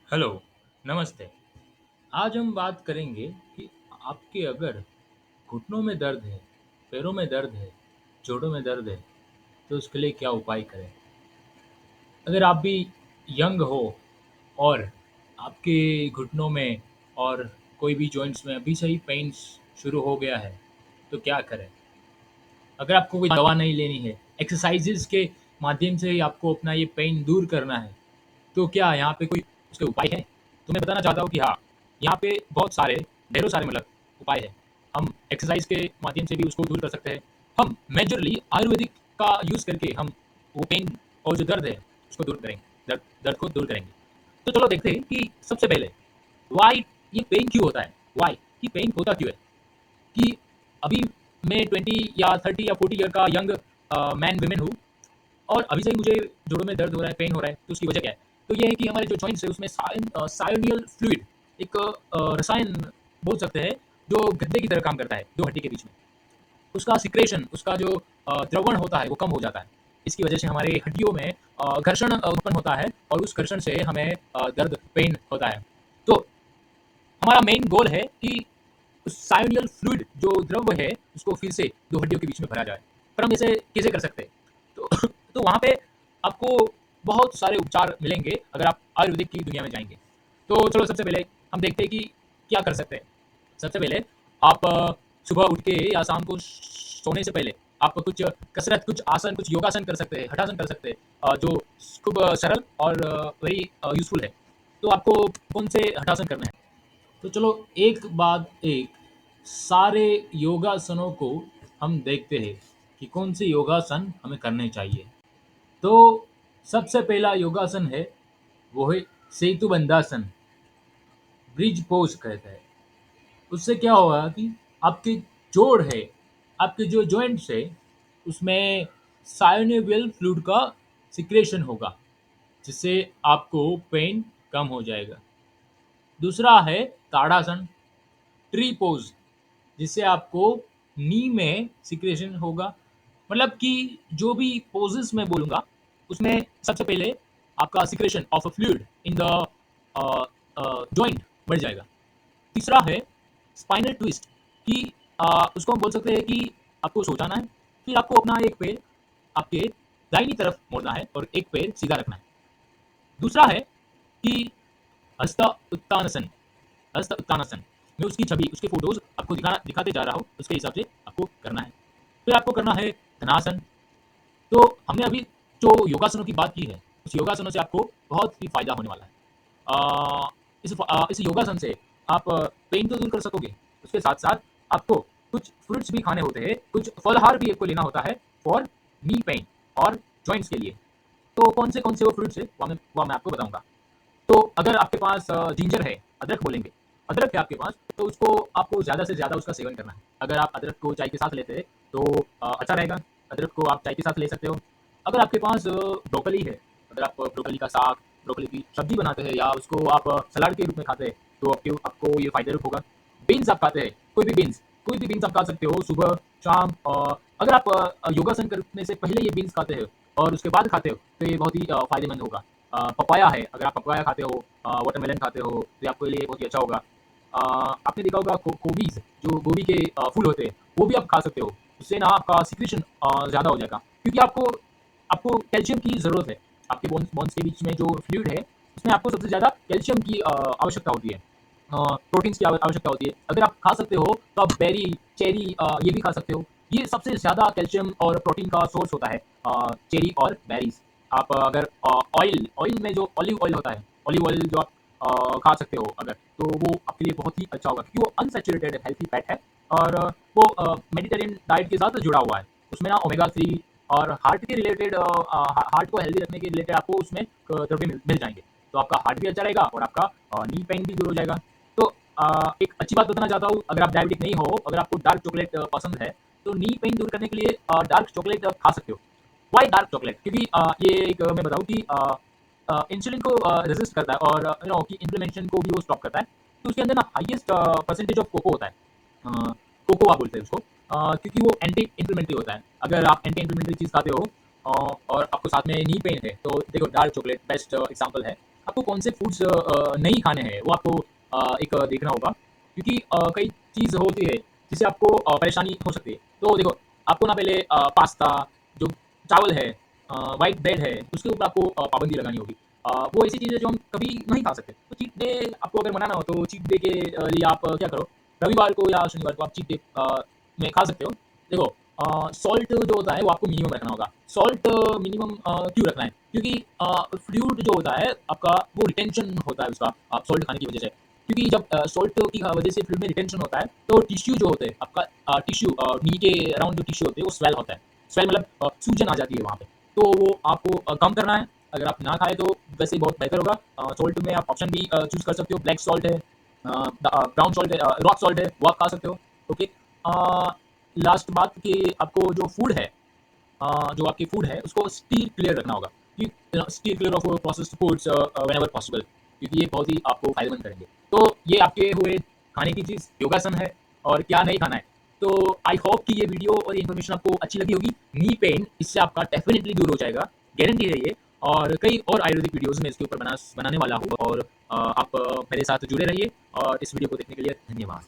Hello, नमस्ते। आज हम बात करेंगे कि आपके अगर घुटनों में दर्द है, पैरों में दर्द है, जोड़ों में दर्द है, तो उसके लिए क्या उपाय करें? अगर आप भी यंग हो और आपके घुटनों में और कोई भी जॉइंट्स में अभी से ही पेन्स शुरू हो गया है, तो क्या करें? अगर आपको कोई दवा नहीं लेनी है, एक्सरसाइज़ेज़ के माध्यम से ही आपको अपना ये पेन दूर करना है, तो क्या यहाँ पे कोई उसके उपाय हैं? तो मैं बताना चाहता हूँ कि हाँ, यहाँ पे बहुत सारे, ढेरों सारे मतलब उपाय हैं। हम एक्सरसाइज़ के माध्यम से भी उसको दूर कर सकते हैं। हम मेजरली आयुर्वेदिक का यूज़ करके हम वो पेन और जो दर्द है, उसको दूर करेंगे। दर्द दर्द को दूर करेंगे। तो चलो देखते हैं कि सबसे पहले व्हाई ये पेन क्यों होता है? व्हाई? कि पेन होता क्यों है? कि अभी मैं 20 या 30 या 40 ईयर का यंग मैन वुमेन हूँ और अभी से ही मुझे जोड़ों में दर्द हो रहा है, पेन हो रहा है, तो उसकी वजह क्या है? तो ये है कि हमारे जो जॉइंट्स है उसमें सायोनियल फ्लूइड एक रसायन बोल सकते हैं जो गद्दे की तरह काम करता है, 2 हड्डी के बीच में। उसका सिक्रेशन, उसका जो द्रवण होता है वो कम हो जाता है। इसकी वजह से हमारे हड्डियों में घर्षण उत्पन्न होता है और उस घर्षण से हमें दर्द, पेन होता है। तो हमारा मेन गोल है कि उस सायोनियल फ्लूइड जो द्रव है उसको फिर से 2 हड्डियों के बीच में भरा जाए। पर हम इसे कैसे कर सकते हैं? तो तो वहाँ पे आपको बहुत सारे उपचार मिलेंगे अगर आप आयुर्वेदिक की दुनिया में जाएँगे। तो चलो सबसे पहले हम देखते हैं कि क्या कर सकते हैं। सबसे पहले आप सुबह उठ के या शाम को सोने से पहले आप कुछ कसरत, कुछ आसन, कुछ योगासन कर सकते हैं, हठासन कर सकते हैं जो खूब सरल और वेरी यूज़फुल है। तो आपको कौन से हठासन करने हैं? तो चलो एक बाद एक सारे योगासनों को हम देखते हैं कि कौन से योगासन हमें करने चाहिए। तो सबसे पहला योगासन है वो है सेतु बंधासन, ब्रिज पोज कहते हैं। उससे क्या होगा कि आपके जोड़ है, आपके जो जॉइंट्स है उसमें साइनोवियल फ्लूइड का सिक्रेशन होगा जिससे आपको पेन कम हो जाएगा। दूसरा है ताड़ासन, ट्री पोज, जिससे आपको नी में सिक्रेशन होगा। मतलब कि जो भी पोजेस मैं बोलूँगा उसमें सबसे पहले आपका secretion of a fluid in the joint बढ़ जाएगा। तीसरा है स्पाइनल ट्विस्ट कि उसको हम बोल सकते हैं कि आपको सो जाना है, फिर आपको अपना एक पैर आपके दाहिनी तरफ मोड़ना है और एक पैर सीधा रखना है। दूसरा है कि हस्त उत्तानासन, हस्त उत्तानासन। मैं उसकी छवि, उसके फोटोज आपको दिखाते जा रहा हूँ, उसके हिसाब से आपको करना है। फिर आपको करना है धनासन। तो हमने अभी जो योगासनों की बात की है, उस योगासनों से आपको बहुत ही फायदा होने वाला है। इस योगासन से आप पेन तो दूर कर सकोगे, उसके साथ साथ आपको कुछ फ्रूट्स भी खाने होते हैं, कुछ फलहार भी आपको लेना होता है फॉर नी पेन और जॉइंट्स के लिए। तो कौन से वो फ्रूट्स है वो मैं आपको बताऊंगा। तो अगर आपके पास जिंजर है, अदरक बोलेंगे, अदरक है आपके पास, तो उसको आपको ज़्यादा से ज़्यादा उसका सेवन करना है। अगर आप अदरक को चाय के साथ लेते हैं तो अच्छा रहेगा। अदरक को आप चाय के साथ ले सकते हो। अगर आपके पास ब्रोकली है, अगर आप ब्रोकली का साग, ब्रोकली की सब्जी बनाते हैं या उसको आप सलाद के रूप में खाते हैं, तो आपके आपको ये फ़ायदेमंद होगा। बीन्स आप खाते हैं, कोई भी बीन्स आप खा सकते हो सुबह, शाम। अगर आप योगासन करने से पहले ये बीन्स खाते हो और उसके बाद खाते हो, तो ये बहुत ही फ़ायदेमंद होगा। पपाया है, अगर आप पपाया खाते हो, वाटरमेलन खाते हो, तो ये आपके लिए बहुत ही अच्छा होगा। आपने देखा होगा कोबीज़, जो गोभी के फूल होते हैं, वो भी आप खा सकते हो। उससे ना आपका सिक्रेशन ज़्यादा हो जाएगा, क्योंकि आपको आपको कैल्शियम की ज़रूरत है। आपके बोन्स बोन्स के बीच में जो फ्लूइड है, उसमें आपको सबसे ज़्यादा कैल्शियम की आवश्यकता होती है। प्रोटीन्स की आवश्यकता होती है। अगर आप खा सकते हो, तो आप बेरी, चेरी ये भी खा सकते हो। ये सबसे ज़्यादा कैल्शियम और प्रोटीन का सोर्स होता है, चेरी और बेरीज़। आप अगर ऑयल ऑयल में जो ऑलिव ऑयल होता है, ऑलिव ऑयल जो आप खा सकते हो अगर, तो वो आपके लिए बहुत ही अच्छा होगा, क्योंकि वो अनसैचुरेटेड हेल्थी फैट है और वो मेडिटेरियन डाइट के साथ जुड़ा हुआ है। उसमें ना ओमेगा 3 और हार्ट के रिलेटेड हार्ट को हेल्दी रखने के रिलेटेड आपको उसमें द्रव्य मिल जाएँगे। तो आपका हार्ट भी अच्छा रहेगा और आपका नी पेन भी दूर हो जाएगा। तो एक अच्छी बात बताना चाहता हूँ, अगर आप डायबिटिक नहीं हो, अगर आपको डार्क चॉकलेट पसंद है, तो नी पेन दूर करने के लिए डार्क चॉकलेट खा सकते हो। Why dark chocolate? क्योंकि ये एक मैं बताऊँ कि इंसुलिन को रेजिस्ट करता है और कि इन्फ्लेमेशन को भी वो स्टॉप करता है। तो उसके अंदर ना हाईएस्ट परसेंटेज ऑफ कोको होता है। कोकोआ बोलते हैं उसको, क्योंकि वो एंटी इन्फ्लेमेटरी होता है। अगर आप एंटी इन्फ्लेमेटरी चीज़ खाते हो और आपको साथ में नी पेन है, तो देखो डार्क चॉकलेट बेस्ट एग्जांपल है। आपको कौन से फूड्स नहीं खाने हैं वो आपको एक देखना होगा, क्योंकि कई चीज़ होती है जिससे आपको परेशानी हो सकती है। तो देखो, आपको ना पहले पास्ता, जो चावल है, व्हाइट ब्रेड है, उसके ऊपर आपको पाबंदी लगानी होगी। वो ऐसी चीज़ है जो हम कभी नहीं खा सकते। तो चीट डे आपको अगर मनाना हो तो चीट डे के लिए आप क्या करो, रविवार को या शनिवार को आप चीट डे में खा सकते हो। देखो, सॉल्ट जो होता है वो आपको मिनिमम रखना होगा। सॉल्ट मिनिमम क्यों रखना है? क्योंकि फ्लूइड जो होता है आपका, वो रिटेंशन होता है उसका सॉल्ट खाने की वजह से। क्योंकि जब सॉल्ट की वजह से फ्लूइड में रिटेंशन होता है तो टिश्यू जो होते हैं आपका, टिश्यू नी के अराउंड जो टिश्यू होते हैं वो स्वेल होता है। स्वेल मतलब सूजन आ जाती है वहाँ पे। तो वो आपको कम करना है। अगर आप ना खाएँ तो वैसे ही बहुत बेहतर होगा। सॉल्ट में आप ऑप्शन भी चूज़ कर सकते हो। ब्लैक सॉल्ट है, ब्राउन सॉल्ट है, रॉक सॉल्ट है, वो आप खा सकते हो। ओके। लास्ट बात कि आपको जो फूड है, जो आपकी फूड है उसको स्टीर क्लियर रखना होगा, कि stir clear of processed foods whenever possible, क्योंकि ये बहुत ही आपको फायदेमंद करेंगे। तो ये आपके हुए खाने की चीज़, योगासन है और क्या नहीं खाना है। तो आई होप कि ये वीडियो और ये इन्फॉर्मेशन आपको अच्छी लगी होगी। नी पेन इससे आपका डेफिनेटली दूर हो जाएगा, गारंटी है ये। और कई और आयुर्वेदिक वीडियोज़ में इसके ऊपर बनाने वाला हूँ, और आप मेरे साथ जुड़े रहिए। और इस वीडियो को देखने के लिए धन्यवाद।